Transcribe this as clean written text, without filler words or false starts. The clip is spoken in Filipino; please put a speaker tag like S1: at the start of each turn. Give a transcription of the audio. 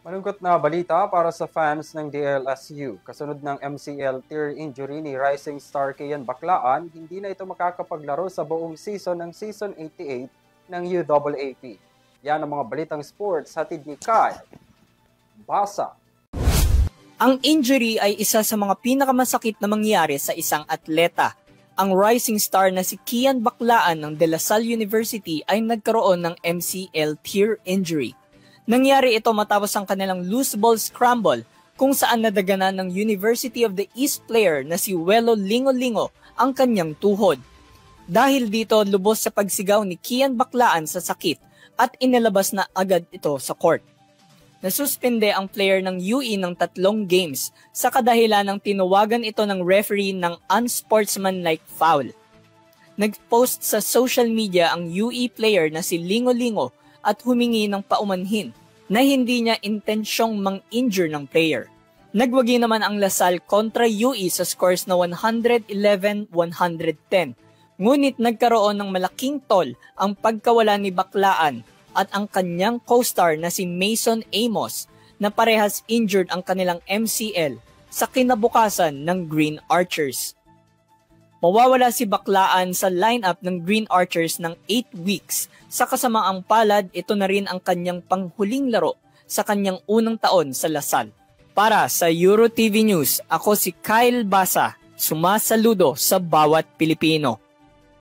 S1: Malungkot na balita para sa fans ng DLSU. Kasunod ng MCL tear injury ni rising star Kian Baclaan, hindi na ito makakapaglaro sa buong season ng Season 88 ng UAAP. Yan ang mga balitang sports hatid ni Kyle Basa.
S2: Ang injury ay isa sa mga pinakamasakit na mangyari sa isang atleta. Ang rising star na si Kian Baclaan ng De La Salle University ay nagkaroon ng MCL tear injury. Nangyari ito matapos ang kanilang loose ball scramble kung saan nadaganan ng University of the East player na si Welo Lingo-Lingo ang kanyang tuhod. Dahil dito lubos sa pagsigaw ni Kian Baclaan sa sakit at inilabas na agad ito sa court. Nasuspende ang player ng UE ng 3 games sa kadahilan ng tinawagan ito ng referee ng unsportsmanlike foul. Nag-post sa social media ang UE player na si Lingo-Lingo at humingi ng paumanhin na hindi niya intensyong mang-injure ng player. Nagwagi naman ang La Salle kontra UE sa scores na 111-110. Ngunit nagkaroon ng malaking tol ang pagkawala ni Baclaan at ang kanyang co-star na si Mason Amos na parehas injured ang kanilang MCL sa kinabukasan ng Green Archers. Mawawala si Baclaan sa lineup ng Green Archers ng 8 weeks. Sa kasamaang palad, ito na rin ang kanyang panghuling laro sa kanyang unang taon sa La Salle. Para sa EuroTV News, ako si Kyle Basa, sumasaludo sa bawat Pilipino.